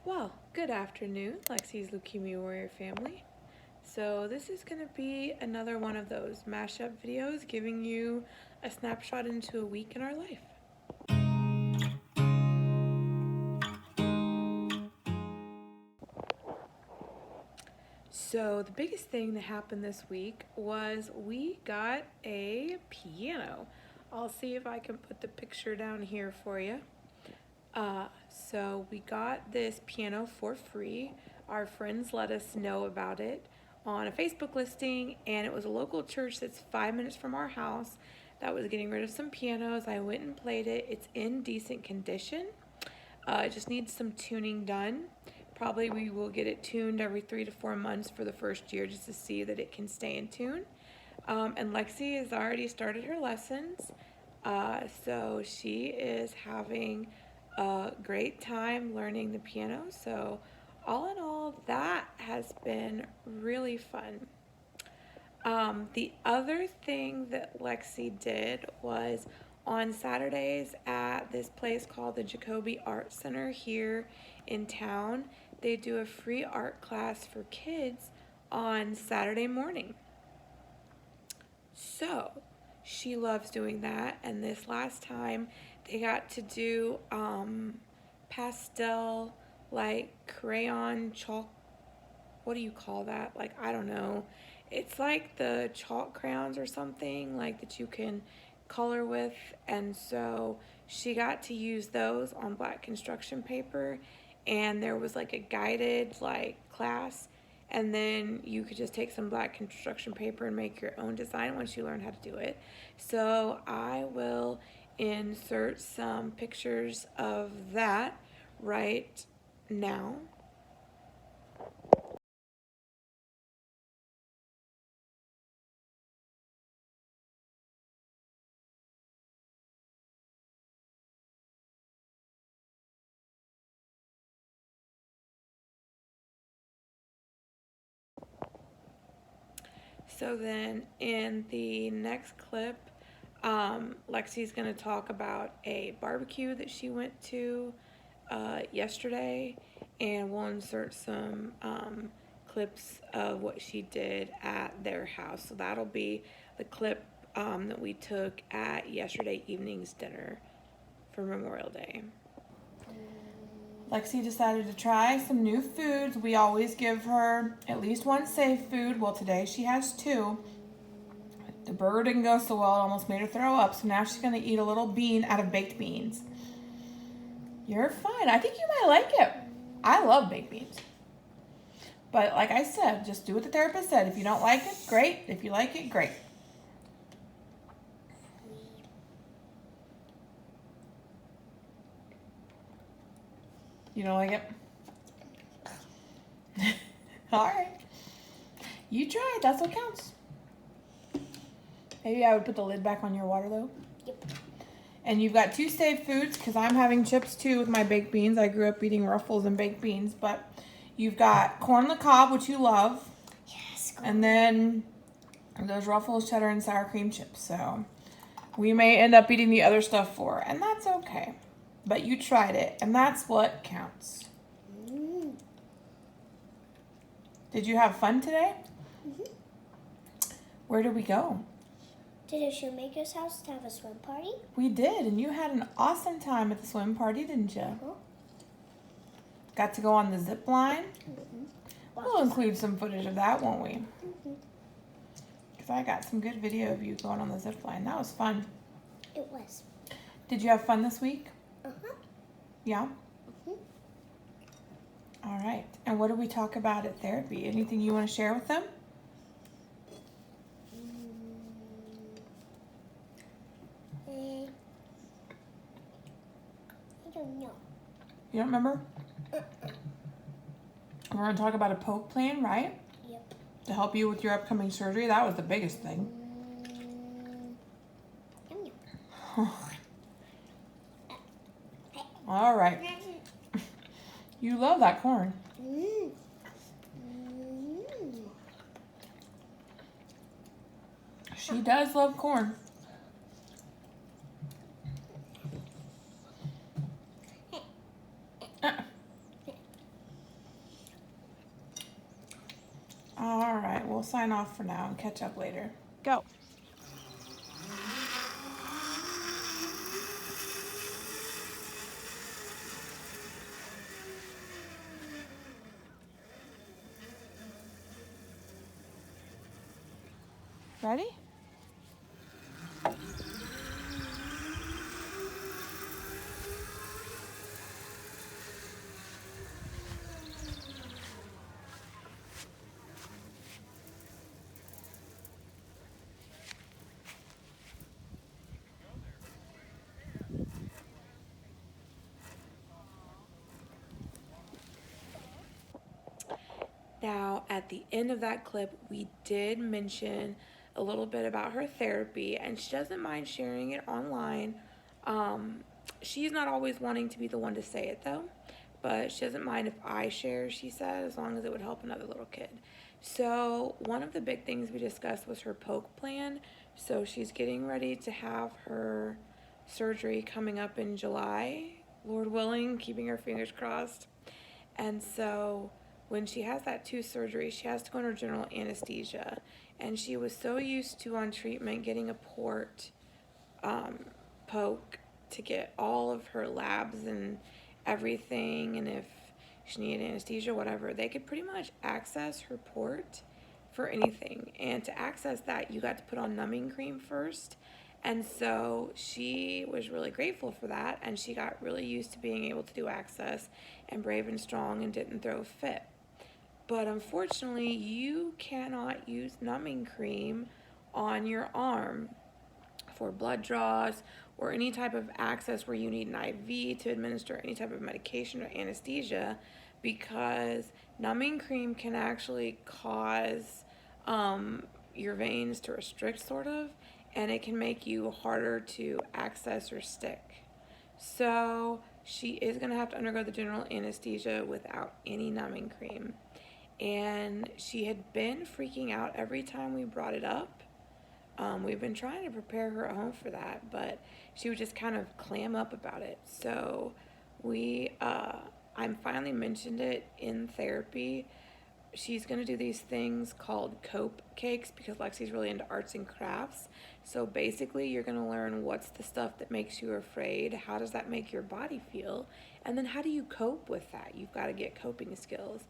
Well, good afternoon, Lexi's Leukemia Warrior family. So this is going to be another one of those mashup videos giving you a snapshot into a week in our life. So the biggest thing that happened this week was we got a piano. I'll see if I can put the picture down here for you. So we got this piano for free. Our friends let us know about it on a Facebook listing, and it was a local church that's 5 minutes from our house that was getting rid of some pianos. I went and played it. It's in decent condition. It just needs some tuning done. Probably we will get it tuned every 3 to 4 months for the first year just to see that it can stay in tune. And Lexi has already started her lessons. So she is having a great time learning the piano. So all in all, that has been really fun. The other thing that Lexi did was on Saturdays at this place called the Jacoby Art Center here in town, they do a free art class for kids on Saturday morning. So she loves doing that, and this last time they got to do pastel, like crayon chalk, what do you call that? Like, I don't know. It's like the chalk crayons or something like that you can color with, and so she got to use those on black construction paper, and there was like a guided like class, and then you could just take some black construction paper and make your own design once you learn how to do it. So I will insert some pictures of that right now. So then in the next clip, Lexi's going to talk about a barbecue that she went to yesterday, and we'll insert some clips of what she did at their house. So that'll be the clip that we took at yesterday evening's dinner for Memorial Day. Lexi decided to try some new foods. We always give her at least one safe food. Well, today she has two. The burger didn't go so well. It almost made her throw up. So now she's going to eat a little bean out of baked beans. You're fine. I think you might like it. I love baked beans. But like I said, just do what the therapist said. If you don't like it, great. If you like it, great. You don't like it? All right. You try it. That's what counts. Maybe I would put the lid back on your water, though. Yep. And you've got two safe foods because I'm having chips, too, with my baked beans. I grew up eating Ruffles and baked beans. But you've got corn on the cob, which you love. Yes. And then those Ruffles, cheddar, and sour cream chips. So we may end up eating the other stuff for her, and that's okay. But you tried it, and that's what counts. Mm. Did you have fun today? Mm-hmm. Where did we go? To the shoemaker's house to have a swim party. We did, and you had an awesome time at the swim party, didn't you? Uh-huh. Got to go on the zip line. Mm-hmm. We'll include some footage of that, won't we? Mm-hmm. Because I got some good video of you going on the zip line. That was fun. It was. Did you have fun this week? Uh-huh. Yeah? Mm-hmm. All right. And what did we talk about at therapy? Anything you want to share with them? I don't know. You don't remember? We're going to talk about a poke plan, right? Yep. To help you with your upcoming surgery. That was the biggest thing. Yum, yum. All right. You love that corn. Mm. She does love corn. we'll sign off for now and catch up later. Go. Ready? Now, at the end of that clip, we did mention a little bit about her therapy, and she doesn't mind sharing it online. She's not always wanting to be the one to say it, though, but she doesn't mind if I share, she said, as long as it would help another little kid. So, one of the big things we discussed was her poke plan. So, she's getting ready to have her surgery coming up in July, Lord willing, keeping her fingers crossed. And so when she has that tooth surgery, she has to go under general anesthesia. And she was so used to, on treatment, getting a port poke to get all of her labs and everything. And if she needed anesthesia, whatever, they could pretty much access her port for anything. And to access that, you got to put on numbing cream first. And so she was really grateful for that, and she got really used to being able to do access and brave and strong and didn't throw a fit. But unfortunately, you cannot use numbing cream on your arm for blood draws or any type of access where you need an IV to administer any type of medication or anesthesia, because numbing cream can actually cause your veins to restrict, sort of, and it can make you harder to access or stick. So she is going to have to undergo the general anesthesia without any numbing cream. And she had been freaking out every time we brought it up. We've been trying to prepare her at home for that, but she would just kind of clam up about it. So I finally mentioned it in therapy. She's going to do these things called cope cakes because Lexi's really into arts and crafts. So basically, you're going to learn what's the stuff that makes you afraid, how does that make your body feel, and then how do you cope with that? You've got to get coping skills.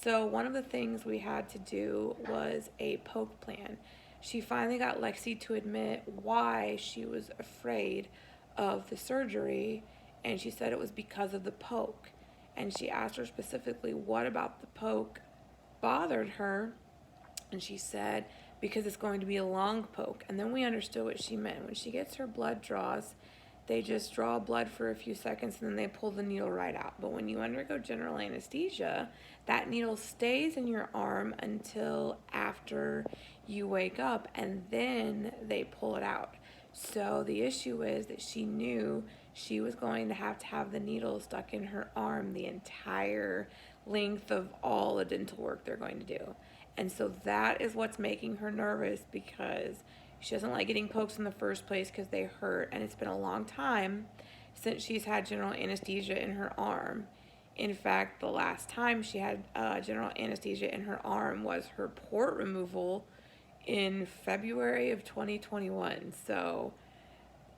So one of the things we had to do was a poke plan. She finally got Lexi to admit why she was afraid of the surgery, and she said it was because of the poke. And she asked her specifically what about the poke bothered her, and she said because it's going to be a long poke. And then we understood what she meant. When she gets her blood draws, they just draw blood for a few seconds and then they pull the needle right out. But when you undergo general anesthesia, that needle stays in your arm until after you wake up, and then they pull it out. So the issue is that she knew she was going to have the needle stuck in her arm the entire length of all the dental work they're going to do. And so that is what's making her nervous, because she doesn't like getting pokes in the first place because they hurt, and it's been a long time since she's had general anesthesia in her arm. In fact, the last time she had general anesthesia in her arm was her port removal in February of 2021. So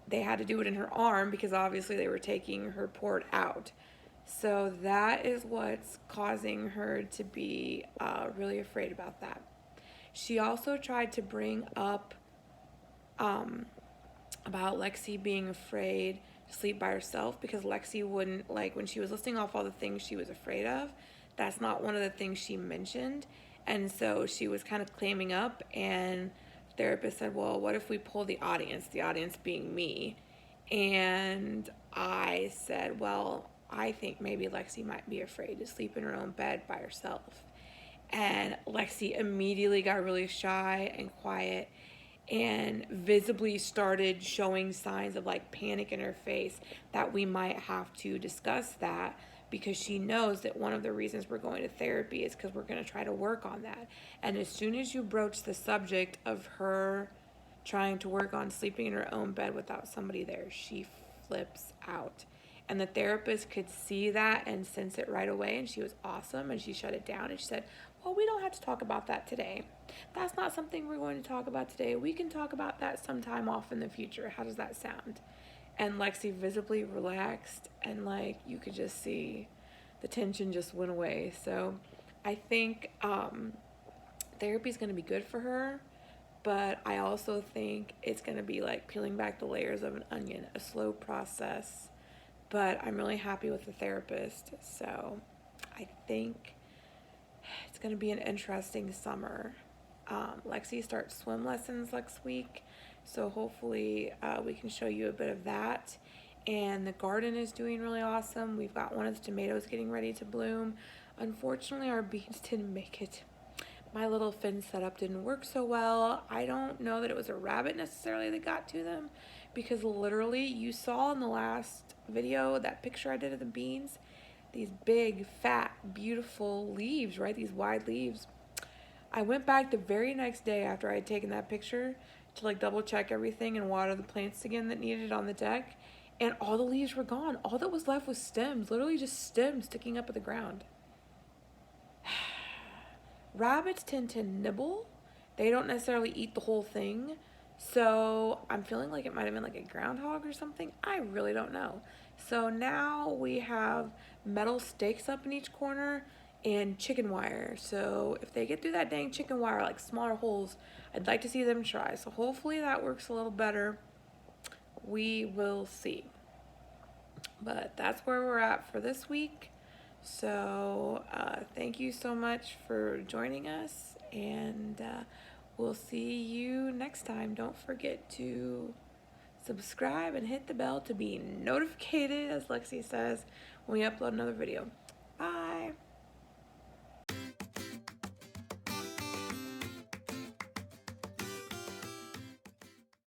they had to do it in her arm because obviously they were taking her port out. So that is what's causing her to be really afraid about that. She also tried to bring up about Lexi being afraid to sleep by herself, because Lexi wouldn't, like, when she was listing off all the things she was afraid of, that's not one of the things she mentioned. And so she was kind of claiming up, and the therapist said, well, what if we pull the audience being me? And I said, well, I think maybe Lexi might be afraid to sleep in her own bed by herself. And Lexi immediately got really shy and quiet and visibly started showing signs of like panic in her face that we might have to discuss that, because she knows that one of the reasons we're going to therapy is because we're going to try to work on that. And as soon as you broach the subject of her trying to work on sleeping in her own bed without somebody there, she flips out. And the therapist could see that and sense it right away, and she was awesome, and she shut it down, and she said, well, we don't have to talk about that today. That's not something we're going to talk about today. We can talk about that sometime off in the future. How does that sound? And Lexi visibly relaxed, and like you could just see the tension just went away. So I think therapy is going to be good for her, but I also think it's going to be like peeling back the layers of an onion, a slow process. But I'm really happy with the therapist, so I think it's going to be an interesting summer. Lexi starts swim lessons next week, so hopefully we can show you a bit of that. And the garden is doing really awesome. We've got one of the tomatoes getting ready to bloom. Unfortunately, our beans didn't make it. My little fin setup didn't work so well. I don't know that it was a rabbit necessarily that got to them, because literally you saw in the last video, that picture I did of the beans, these big, fat, beautiful leaves, right? These wide leaves. I went back the very next day after I had taken that picture to like double check everything and water the plants again that needed it on the deck, and all the leaves were gone. All that was left was stems, literally just stems sticking up at the ground. Rabbits tend to nibble. They don't necessarily eat the whole thing. So I'm feeling like it might have been like a groundhog or something. I really don't know. So now we have metal stakes up in each corner and chicken wire. So if they get through that dang chicken wire, like smaller holes, I'd like to see them try. So hopefully that works a little better. We will see. But that's where we're at for this week. So thank you so much for joining us, and we'll see you next time. Don't forget to subscribe and hit the bell to be notified, as Lexi says, when we upload another video. Bye.